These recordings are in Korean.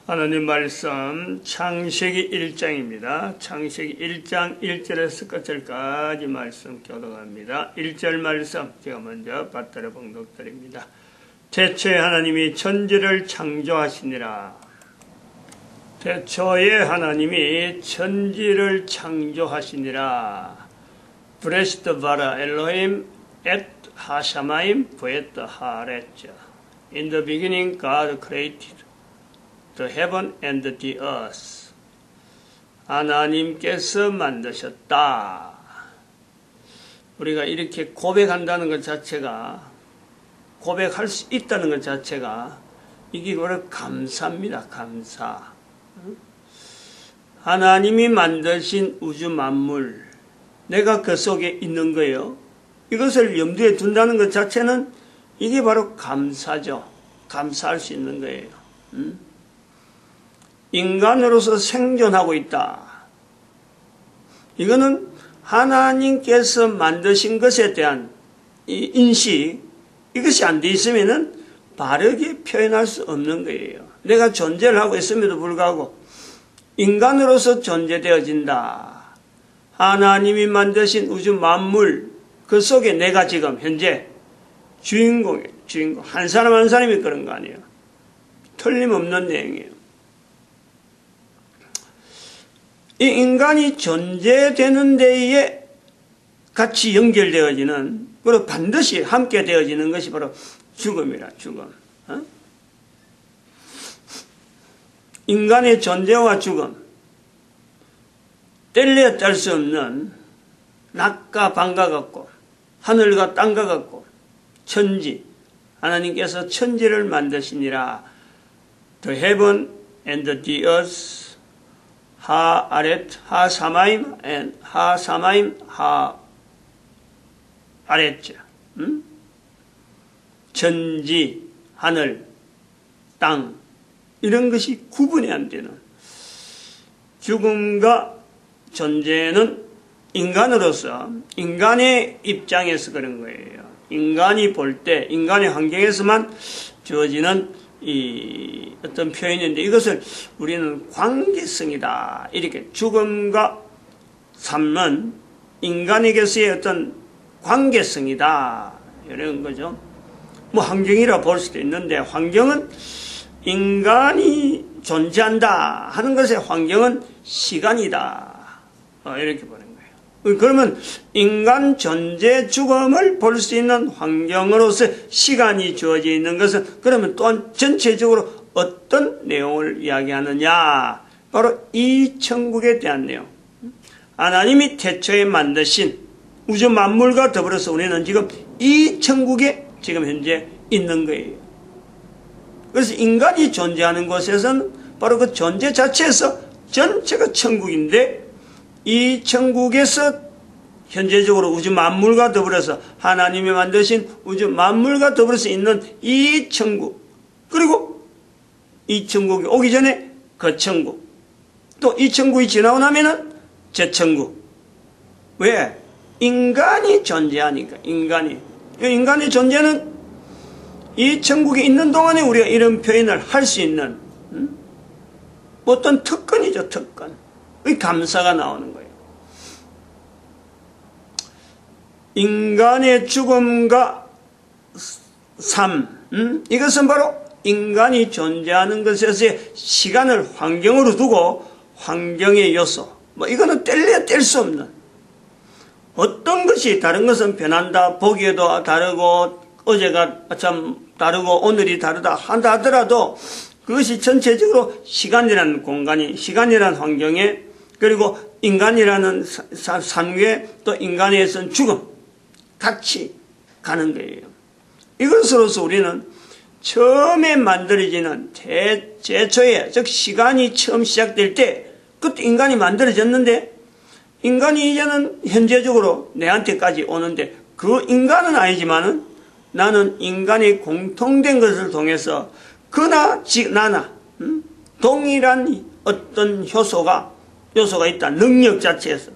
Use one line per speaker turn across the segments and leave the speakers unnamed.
하나님 말씀 창세기 1장입니다. 창세기 1장 1절에서 끝절까지 말씀 교독합니다. 1절 말씀 제가 먼저 받들어 봉독드립니다. 태초에 하나님이 천지를 창조하시니라. 태초에 하나님이 천지를 창조하시니라. 브레시트 바라 엘로힘 엣 하샤마임 부에트 하레츠. In the beginning God created the heaven and the earth. 하나님께서 만드셨다. 우리가 이렇게 고백한다는 것 자체가, 고백할 수 있다는 것 자체가 이게 바로 감사입니다. 감사. 하나님이 만드신 우주 만물, 내가 그 속에 있는 거예요. 이것을 염두에 둔다는 것 자체는 이게 바로 감사죠. 감사할 수 있는 거예요. 인간으로서 생존하고 있다. 이거는 하나님께서 만드신 것에 대한 이 인식, 이것이 안 돼 있으면은 바르게 표현할 수 없는 거예요. 내가 존재를 하고 있음에도 불구하고 인간으로서 존재되어진다. 하나님이 만드신 우주 만물, 그 속에 내가 지금 현재 주인공이에요. 주인공. 한 사람 한 사람이 그런 거 아니에요. 틀림없는 내용이에요. 이 인간이 존재되는 데에 같이 연결되어지는, 그리고 반드시 함께 되어지는 것이 바로 죽음이라, 죽음. 인간의 존재와 죽음, 뗄래야 뗄 수 없는 낮과 밤과 같고 하늘과 땅과 같고 천지, 하나님께서 천지를 만드시니라. The heaven and the earth, 하 아렛 하 사마임 and 하 사마임 하 아렛. 천지, 하늘, 땅, 이런 것이 구분이 안 되는 죽음과 존재는 인간으로서, 인간의 입장에서 그런 거예요. 인간이 볼 때, 인간의 환경에서만 주어지는 이 어떤 표현인데, 이것을 우리는 관계성이다. 이렇게 죽음과 삶은 인간에게서의 어떤 관계성이다. 이런 거죠. 뭐 환경이라 볼 수도 있는데, 환경은 인간이 존재한다 하는 것의 환경은 시간이다. 이렇게 보는 거예요. 그러면 인간 존재 죽음을 볼 수 있는 환경으로서 시간이 주어져 있는 것은, 그러면 또한 전체적으로 어떤 내용을 이야기하느냐, 바로 이 천국에 대한 내용. 하나님이 태초에 만드신 우주 만물과 더불어서 우리는 지금 이 천국에 지금 현재 있는 거예요. 그래서 인간이 존재하는 곳에서는 바로 그 존재 자체에서 전체가 천국인데, 이 천국에서 현재적으로 우주 만물과 더불어서 하나님이 만드신 우주 만물과 더불어서 있는 이 천국, 그리고 이 천국이 오기 전에 그 천국, 또 이 천국이 지나고 나면은 제 천국. 왜? 인간이 존재하니까. 인간의 존재는 이 천국에 있는 동안에 우리가 이런 표현을 할 수 있는 어떤 특권이죠. 특권. 이 감사가 나오는 거예요. 인간의 죽음과 삶, 이것은 바로 인간이 존재하는 것에서의 시간을 환경으로 두고 환경의 요소, 뭐 이거는 뗄래야 뗄 수 없는, 어떤 것이 다른 것은 변한다, 보기에도 다르고 어제가 참 다르고 오늘이 다르다 한다 하더라도 그것이 전체적으로 시간이라는 공간이, 시간이라는 환경에, 그리고 인간이라는 산위에 또 인간에선 죽음, 같이 가는 거예요. 이것으로서 우리는 처음에 만들어지는 제초에, 즉 시간이 처음 시작될 때 그때 인간이 만들어졌는데, 인간이 이제는 현재적으로 내한테까지 오는데, 그 인간은 아니지만은 나는 인간의 공통된 것을 통해서 그나 나나 동일한 어떤 요소가 있다. 능력 자체에서.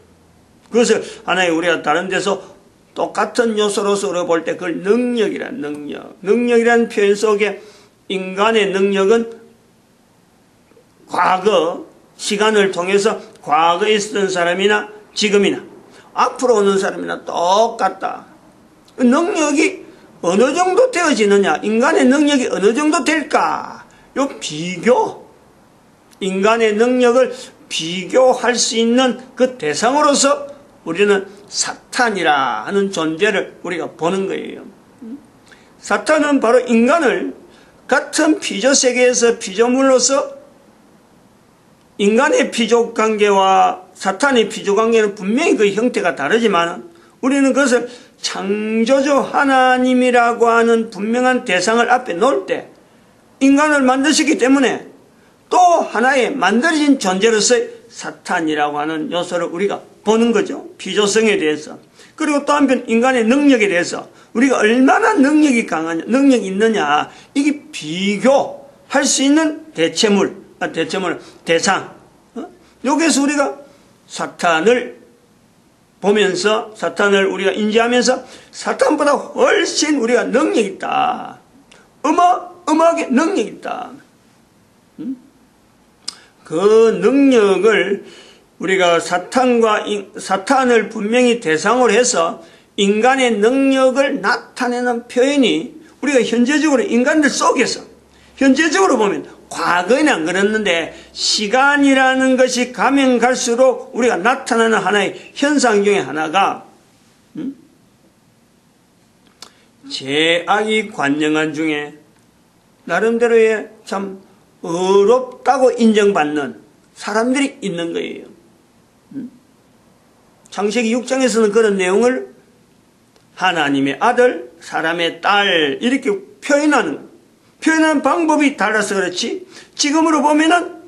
그것을 하나의 우리가 다른 데서 똑같은 요소로서 우리가 볼 때 그걸 능력이라는 표현 속에 인간의 능력은 과거 시간을 통해서 과거에 있었던 사람이나 지금이나 앞으로 오는 사람이나 똑같다. 능력이 어느 정도 되어지느냐, 인간의 능력이 어느 정도 될까, 요 비교, 인간의 능력을 비교할 수 있는 그 대상으로서 우리는 사탄이라 하는 존재를 우리가 보는 거예요. 사탄은 바로 인간을 같은 피조세계에서 피조물로서 인간의 피조관계와 사탄의 피조관계는 분명히 그 형태가 다르지만 우리는 그것을 창조주 하나님이라고 하는 분명한 대상을 앞에 놓을 때 인간을 만드셨기 때문에 또 하나의 만들어진 존재로서의 사탄이라고 하는 요소를 우리가 보는 거죠. 피조성에 대해서. 그리고 또 한편 인간의 능력에 대해서 우리가 얼마나 능력이 강하냐, 능력이 있느냐, 이게 비교할 수 있는 대상. 여기서 우리가 사탄을 보면서, 사탄을 우리가 인지하면서 사탄보다 훨씬 우리가 능력이 있다. 어마어마하게 능력이 있다. 그 능력을 우리가 사탄을 분명히 대상으로 해서 인간의 능력을 나타내는 표현이 우리가 현재적으로 인간들 속에서 현재적으로 보면 과거에는 안 그랬는데 시간이라는 것이 가면 갈수록 우리가 나타나는 하나의 현상 중에 하나가 제악이 관영한 중에 나름대로의 참 어렵다고 인정받는 사람들이 있는 거예요. 창세기 6장에서는 그런 내용을 하나님의 아들, 사람의 딸 이렇게 표현하는 방법이 달라서 그렇지 지금으로 보면은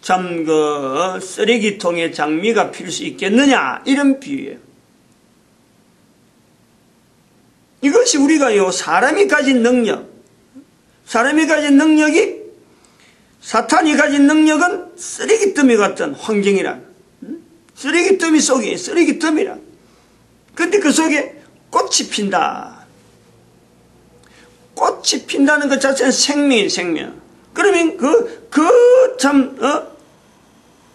참 그 쓰레기통에 장미가 필 수 있겠느냐 이런 비유예요. 이것이 우리가요 사람이 가진 능력이 사탄이 가진 능력은 쓰레기더미 같은 환경이란 쓰레기더미 속에 쓰레기더미란 근데 그 속에 꽃이 핀다. 꽃이 핀다는 것 자체는 생명이에요, 생명. 그러면 참,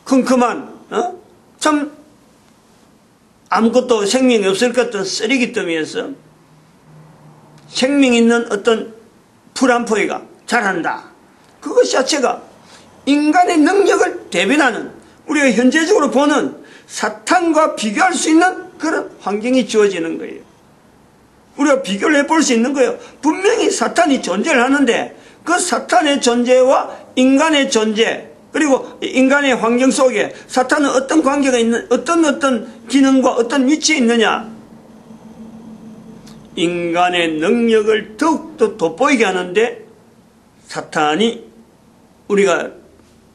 컴컴한, 참, 아무것도 생명이 없을 것 같은 쓰레기더미에서 생명 있는 어떤 풀 한 포기가 자란다. 그것 자체가 인간의 능력을 대변하는 우리가 현재적으로 보는 사탄과 비교할 수 있는 그런 환경이 주어지는 거예요. 우리가 비교를 해볼 수 있는 거예요. 분명히 사탄이 존재를 하는데 그 사탄의 존재와 인간의 존재 그리고 인간의 환경 속에 사탄은 어떤 관계가 있는 어떤 기능과 어떤 위치에 있느냐 인간의 능력을 더욱더 돋보이게 하는데 사탄이 우리가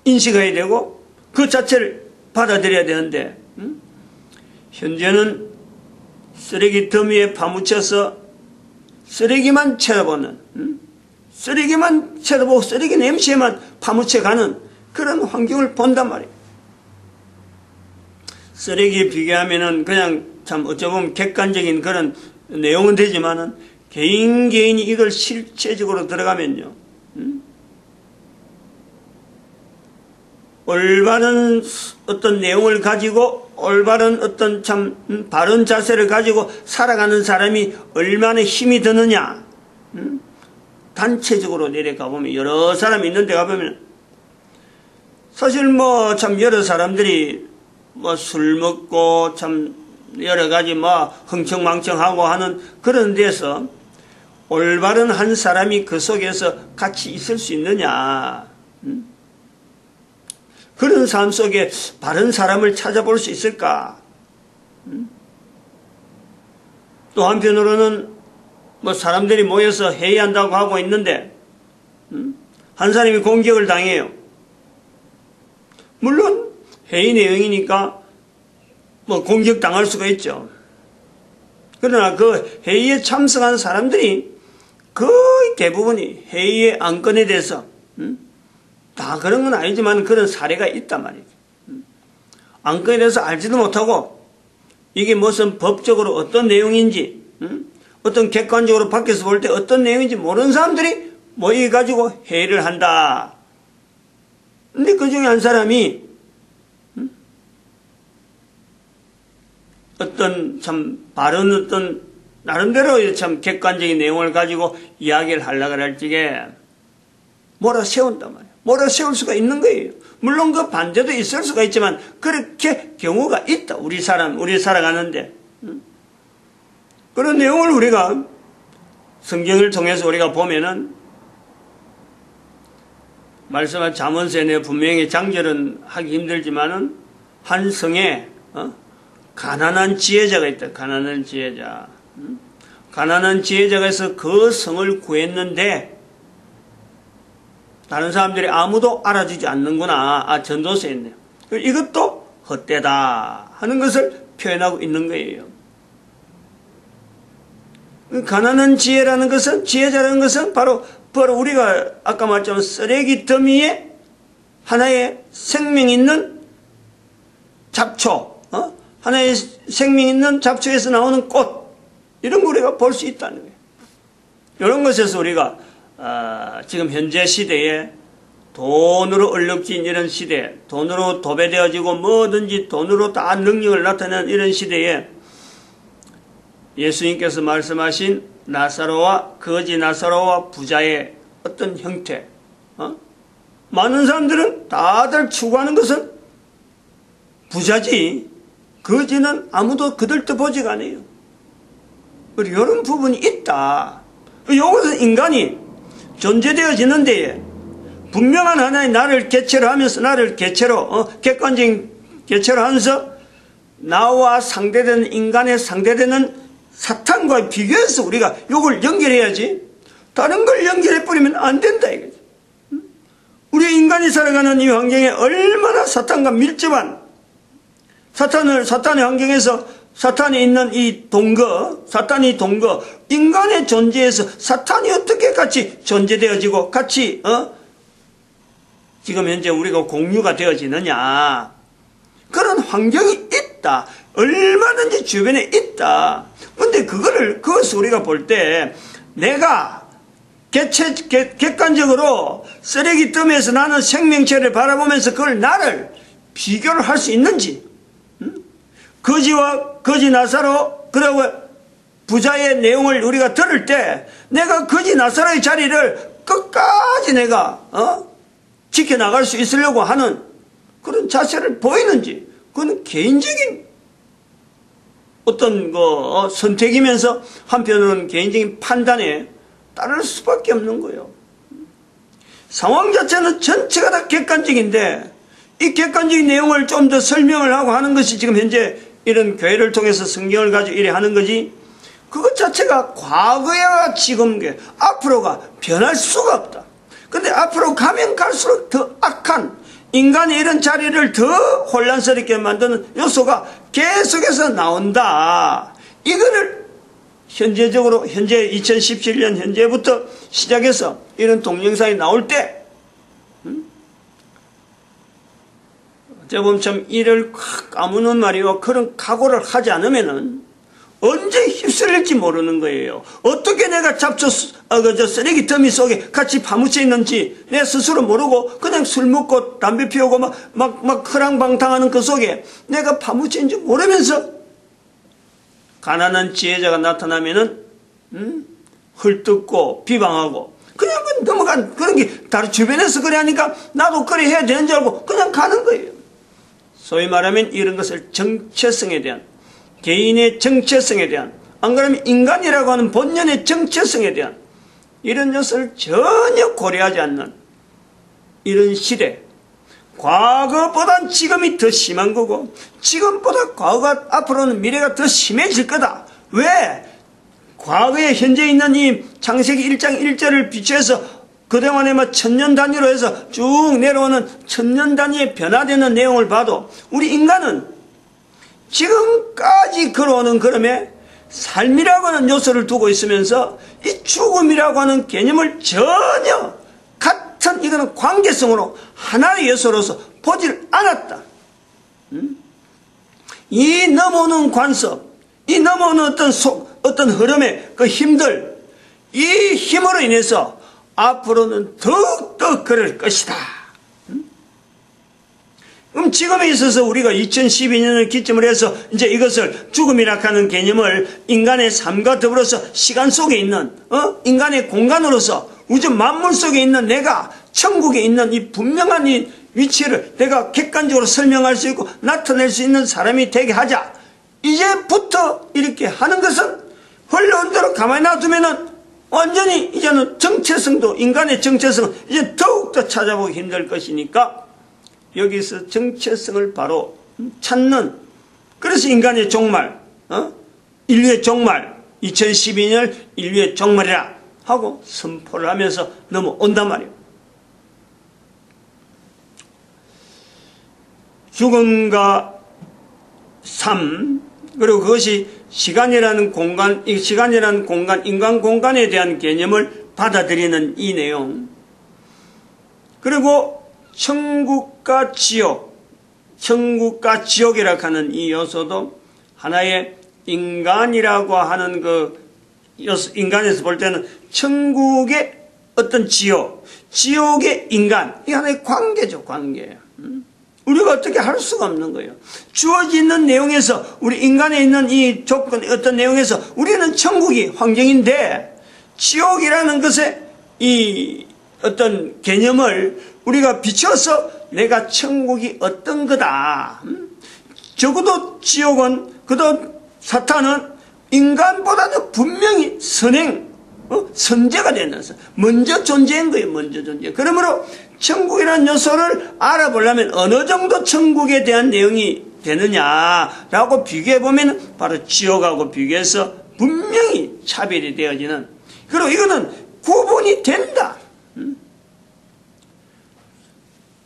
인식해야 되고 그 자체를 받아들여야 되는데 현재는 쓰레기 더미에 파묻혀서 쓰레기만 쳐다보는 쓰레기만 쳐다보고 쓰레기 냄새만 파묻혀가는 그런 환경을 본단 말이에요. 쓰레기에 비교하면은 그냥 참 어쩌면 객관적인 그런 내용은 되지만은 개인이 이걸 실체적으로 들어가면요 올바른 어떤 내용을 가지고 올바른 어떤 참 바른 자세를 가지고 살아가는 사람이 얼마나 힘이 드느냐 단체적으로 내려가 보면 여러 사람이 있는 데 가보면 사실 뭐 참 여러 사람들이 뭐 술 먹고 참 여러 가지 뭐 흥청망청하고 하는 그런 데서 올바른 한 사람이 그 속에서 같이 있을 수 있느냐 그런 삶 속에 바른 사람을 찾아볼 수 있을까? 또 한편으로는 뭐 사람들이 모여서 회의한다고 하고 있는데 한 사람이 공격을 당해요. 물론 회의 내용이니까 뭐 공격당할 수가 있죠. 그러나 그 회의에 참석한 사람들이 거의 대부분이 회의의 안건에 대해서 다 그런 건 아니지만 그런 사례가 있단 말이죠. 안건에 대해서 알지도 못하고 이게 무슨 법적으로 어떤 내용인지 어떤 객관적으로 밖에서 볼 때 어떤 내용인지 모르는 사람들이 모여가지고 회의를 한다. 근데 그 중에 한 사람이 어떤 참 바른 어떤 나름대로 참 객관적인 내용을 가지고 이야기를 하려고 할 적에 몰아세운단 말이에요. 몰아세울 수가 있는 거예요. 물론 그 반대도 있을 수가 있지만 그렇게 경우가 있다. 우리 살아가는데. 그런 내용을 우리가 성경을 통해서 우리가 보면은 말씀한 잠언서에 내가 분명히 장절은 하기 힘들지만은 한 성에 가난한 지혜자가 있다. 가난한 지혜자. 가난한 지혜자가 있어 그 성을 구했는데 다른 사람들이 아무도 알아주지 않는구나. 아, 전도서에 있네요. 이것도 헛되다 하는 것을 표현하고 있는 거예요. 가난한 지혜라는 것은, 지혜자라는 것은 바로 우리가 아까 말했지만 쓰레기 더미에 하나의 생명 있는 잡초, 하나의 생명 있는 잡초에서 나오는 꽃, 이런 거 우리가 볼 수 있다는 거예요. 이런 것에서 우리가 지금 현재 시대에 돈으로 얼룩진 이런 시대, 돈으로 도배되어지고 뭐든지 돈으로 다 능력을 나타내는 이런 시대에 예수님께서 말씀하신 나사로와 거지 나사로와 부자의 어떤 형태, 많은 사람들은 다들 추구하는 것은 부자지 거지는 아무도 그들 도 보지가 않아요. 이런 부분이 있다. 이것은 인간이 존재되어지는 데에 분명한 하나의 나를 개체로 하면서 나를 개체로 객관적인 개체로 하면서 나와 상대되는 인간에 상대되는 사탄과 비교해서 우리가 이걸 연결해야지 다른 걸 연결해버리면 안 된다 이거죠. 우리 인간이 살아가는 이 환경에 얼마나 사탄과 밀접한 사탄의 환경에서 사탄이 있는 이 사탄이 동거 인간의 존재에서 사탄이 어떻게 같이 존재되어지고 같이 지금 현재 우리가 공유가 되어지느냐 그런 환경이 있다. 얼마든지 주변에 있다. 근데 그것을 우리가 볼 때 내가 객관적으로 쓰레기 더미에서 나는 생명체를 바라보면서 그걸 나를 비교를 할 수 있는지 거지 나사로 그리고 부자의 내용을 우리가 들을 때 내가 거지 나사로의 자리를 끝까지 내가 지켜나갈 수 있으려고 하는 그런 자세를 보이는지 그건 개인적인 어떤 선택이면서 한편으로는 개인적인 판단에 따를 수밖에 없는 거예요. 상황 자체는 전체가 다 객관적인데 이 객관적인 내용을 좀 더 설명을 하고 하는 것이 지금 현재 이런 교회를 통해서 성경을 가지고 이래 하는 거지 그것 자체가 과거와 지금 앞으로가 변할 수가 없다. 근데 앞으로 가면 갈수록 더 악한 인간의 이런 자리를 더 혼란스럽게 만드는 요소가 계속해서 나온다. 이거를 현재적으로 현재 2017년 현재부터 시작해서 이런 동영상이 나올 때 어째 보면 참 이를 까무는 말이요 그런 각오를 하지 않으면은 언제 휩쓸릴지 모르는 거예요. 어떻게 내가 쓰레기 더미 속에 같이 파묻혀 있는지 내 스스로 모르고 그냥 술 먹고 담배 피우고 막 허랑방탕하는 그 속에 내가 파묻혀 있는지 모르면서 가난한 지혜자가 나타나면은 헐뜯고 비방하고 그냥 넘어간 그런 게 다른 주변에서 그래 하니까 나도 그래 해야 되는 줄 알고 그냥 가는 거예요. 소위 말하면 이런 것을 정체성에 대한 개인의 정체성에 대한 안 그러면 인간이라고 하는 본연의 정체성에 대한 이런 요소를 전혀 고려하지 않는 이런 시대 과거보단 지금이 더 심한 거고 지금보다 과거가 앞으로는 미래가 더 심해질 거다. 왜? 과거에 현재 있는 이 창세기 1장 1절을 비추해서 그동안에 천년 단위로 해서 쭉 내려오는 천년 단위에 변화되는 내용을 봐도 우리 인간은 지금까지 걸어오는 걸음에 삶이라고 하는 요소를 두고 있으면서 이 죽음이라고 하는 개념을 전혀 같은 이거는 관계성으로 하나의 요소로서 보질 않았다. 이 넘어오는 관습, 이 넘어오는 어떤 흐름의 그 힘들, 이 힘으로 인해서 앞으로는 더욱더 그럴 것이다. 그럼 지금에 있어서 우리가 2012년을 기점으로 해서 이제 이것을 죽음이라 하는 개념을 인간의 삶과 더불어서 시간 속에 있는 인간의 공간으로서 우주 만물 속에 있는 내가 천국에 있는 이 분명한 이 위치를 내가 객관적으로 설명할 수 있고 나타낼 수 있는 사람이 되게 하자. 이제부터 이렇게 하는 것은 흘러온 대로 가만히 놔두면은 완전히 이제는 정체성도 인간의 정체성은 이제 더욱더 찾아보기 힘들 것이니까 여기서 정체성을 바로 찾는, 그래서 인간의 종말, 인류의 종말, 2012년 인류의 종말이라 하고 선포를 하면서 넘어온단 말이에요. 죽음과 삶, 그리고 그것이 시간이라는 공간, 인간 공간에 대한 개념을 받아들이는 이 내용, 그리고 천국과 지옥이라고 하는 이 요소도 하나의 인간이라고 하는 인간에서 볼 때는 천국의 어떤 지옥의 인간, 이 하나의 관계죠, 관계. 우리가 어떻게 할 수가 없는 거예요. 주어지는 내용에서, 우리 인간에 있는 이 조건, 어떤 내용에서 우리는 천국이 환경인데, 지옥이라는 것에 이 어떤 개념을 우리가 비춰서 내가 천국이 어떤 거다. 적어도 지옥은, 사탄은 인간보다도 분명히 선제가 되는, 먼저 존재한 거예요, 먼저 존재. 그러므로 천국이라는 요소를 알아보려면 어느 정도 천국에 대한 내용이 되느냐라고 비교해보면 바로 지옥하고 비교해서 분명히 차별이 되어지는, 그리고 이거는 구분이 된다.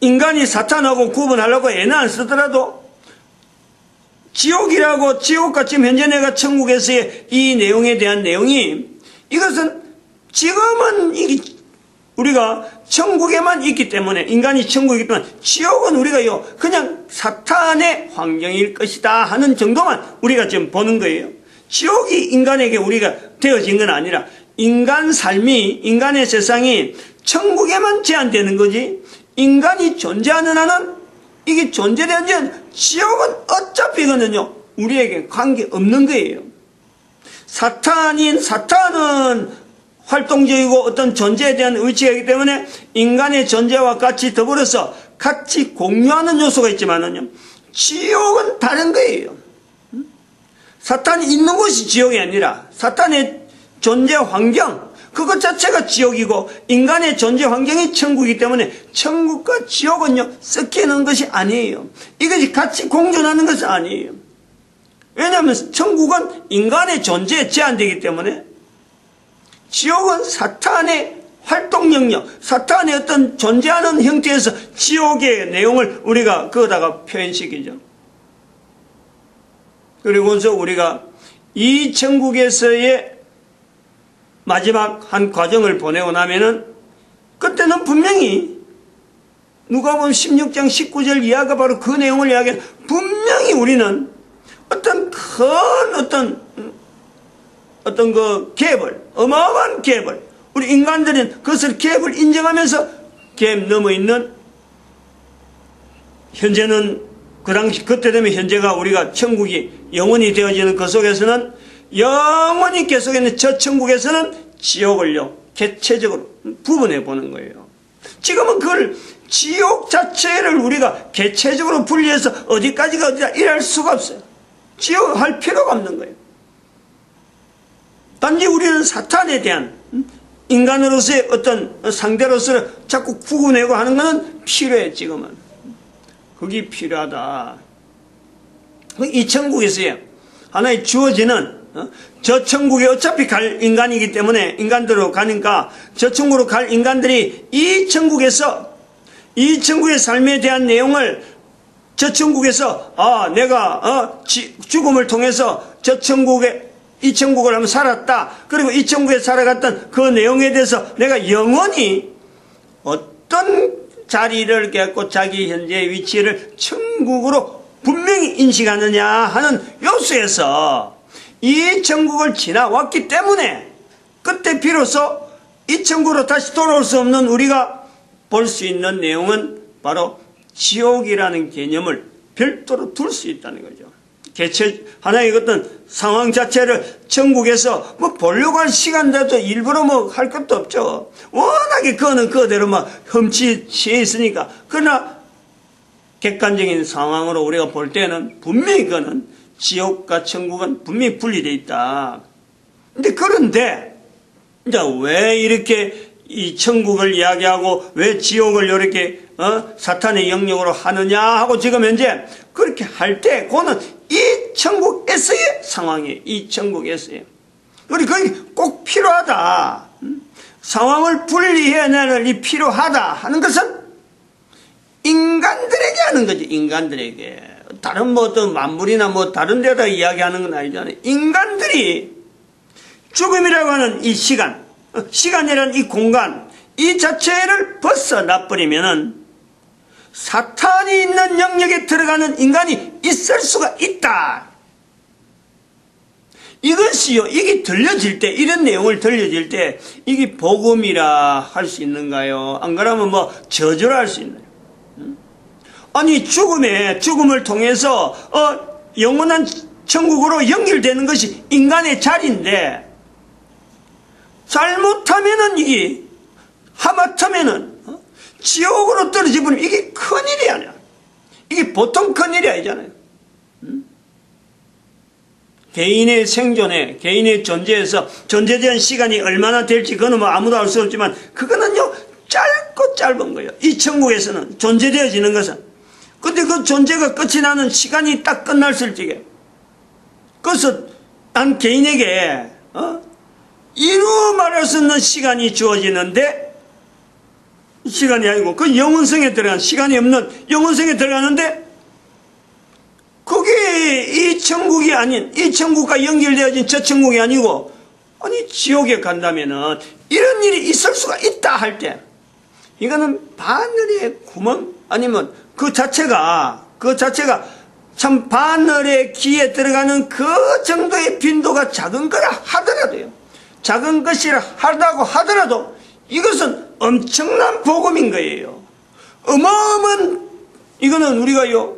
인간이 사탄하고 구분하려고 애는 안 쓰더라도 지옥과 지금 현재 내가 천국에서의 이 내용에 대한 내용이, 이것은 지금은 우리가 천국에만 있기 때문에, 인간이 천국이기 때문에 지옥은 우리가 그냥 사탄의 환경일 것이다 하는 정도만 우리가 지금 보는 거예요. 지옥이 인간에게 우리가 되어진 건 아니라 인간 삶이, 인간의 세상이 천국에만 제한되는 거지, 인간이 존재하는 한은 이게 존재되는 지옥은 어차피 이거는요 우리에게 관계없는 거예요. 사탄은 활동적이고 어떤 존재에 대한 위치가 있기 때문에 인간의 존재와 같이 더불어서 같이 공유하는 요소가 있지만은요, 지옥은 다른 거예요. 사탄이 있는 곳이 지옥이 아니라 사탄의 존재 환경, 그것 자체가 지옥이고 인간의 존재 환경이 천국이기 때문에 천국과 지옥은요 섞이는 것이 아니에요. 이것이 같이 공존하는 것은 아니에요. 왜냐하면 천국은 인간의 존재에 제한되기 때문에, 지옥은 사탄의 활동 영역, 사탄의 어떤 존재하는 형태에서 지옥의 내용을 우리가 거기다가 표현시키죠. 그리고서 우리가 이 천국에서의 마지막 한 과정을 보내고 나면은 그때는 분명히 누가복음 16장 19절 이하가 바로 그 내용을 이야기해요. 분명히 우리는 어떤 큰 어떤 그 갭을, 어마어마한 갭을, 우리 인간들은 그것을 갭을 인정하면서 갭 넘어 있는, 현재는 그 당시 그때 되면 현재가 우리가 천국이 영원히 되어지는 그 속에서는, 영원히 계속있는 저 천국에서는 지옥을요 개체적으로 부분해 보는 거예요. 지금은 그걸 지옥 자체를 우리가 개체적으로 분리해서 어디까지가 어디다 이럴 수가 없어요. 지옥 할 필요가 없는 거예요. 단지 우리는 사탄에 대한 인간으로서의 어떤 상대로서 자꾸 구분하고 하는 것은 필요해. 지금은 그게 필요하다. 이 천국에서의 하나의 주어지는, 저 천국에 어차피 갈 인간이기 때문에 인간들로 가니까 저 천국으로 갈 인간들이 이 천국에서, 이 천국의 삶에 대한 내용을 저 천국에서 내가 죽음을 통해서 이 천국을 한번 살았다. 그리고 이 천국에 살아갔던 그 내용에 대해서 내가 영원히 어떤 자리를 갖고 자기 현재의 위치를 천국으로 분명히 인식하느냐 하는 요소에서 이 천국을 지나왔기 때문에 그때 비로소 이 천국으로 다시 돌아올 수 없는 우리가 볼 수 있는 내용은 바로 지옥이라는 개념을 별도로 둘 수 있다는 거죠. 개체 하나의 어떤 상황 자체를 천국에서 뭐 보려고 할 시간도 일부러 뭐 할 것도 없죠. 워낙에 그거는 그대로 막 흠치해 있으니까. 그러나 객관적인 상황으로 우리가 볼 때는 분명히 그거는 지옥과 천국은 분명히 분리되어 있다. 그런데 이제 왜 이렇게 이 천국을 이야기하고 왜 지옥을 이렇게 사탄의 영역으로 하느냐 하고 지금 현재 그렇게 할 때 그거는 이 천국에서의 상황이에요. 이 천국에서의. 우리 그게 꼭 필요하다. 상황을 분리해내는 이 필요하다 하는 것은 인간들에게 하는 거지. 인간들에게. 다른 뭐 어떤 만물이나 뭐 다른 데다 이야기하는 건 아니잖아요. 인간들이 죽음이라고 하는 이 시간, 시간이라는 이 공간, 이 자체를 벗어나 버리면은 사탄이 있는 영역에 들어가는 인간이 있을 수가 있다. 이것이요, 이게 들려질 때, 이런 내용을 들려질 때, 이게 복음이라 할 수 있는가요? 안 그러면 뭐 저주라 할 수 있나요? 아니, 죽음을 통해서, 영원한 천국으로 연결되는 것이 인간의 자리인데, 잘못하면은 이게, 하마터면은, 지옥으로 떨어져 버리면 이게 큰일이 아니야. 이게 보통 큰일이 아니잖아요. 개인의 생존에, 개인의 존재에서 존재된 시간이 얼마나 될지 그거는 뭐 아무도 알 수 없지만 그거는요 짧고 짧은 거예요. 이 천국에서는 존재되어지는 것은. 근데 그 존재가 끝이 나는 시간이 딱 끝났을 적에 그래서 난 개인에게 이루 말할 수 없는 시간이 주어지는데 시간이 아니고 그 영원성에 들어간 시간이 없는 영원성에 들어가는데 그게 이 천국이 아닌 이 천국과 연결되어진 저 천국이 아니고 아니 지옥에 간다면은 이런 일이 있을 수가 있다 할 때 이거는 바늘의 구멍 아니면 그 자체가 참 바늘의 귀에 들어가는 그 정도의 빈도가 작은 거라 하더라도요. 작은 것이라 하다고 하더라도 이것은 엄청난 복음인 거예요. 어마어마한 이거는 우리가요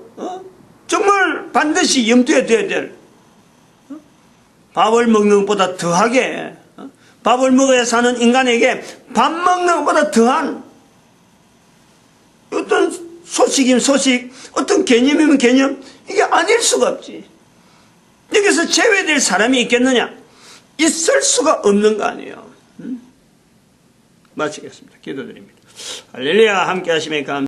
정말 반드시 염두에 둬야 될 밥을 먹는 것보다 더하게 밥을 먹어야 사는 인간에게 밥 먹는 것보다 더한 어떤 소식이면 소식 어떤 개념이면 개념 이게 아닐 수가 없지. 여기서 제외될 사람이 있겠느냐? 있을 수가 없는 거 아니에요. 마치겠습니다. 기도드립니다. 할렐루야 함께 하시면 감사합니다.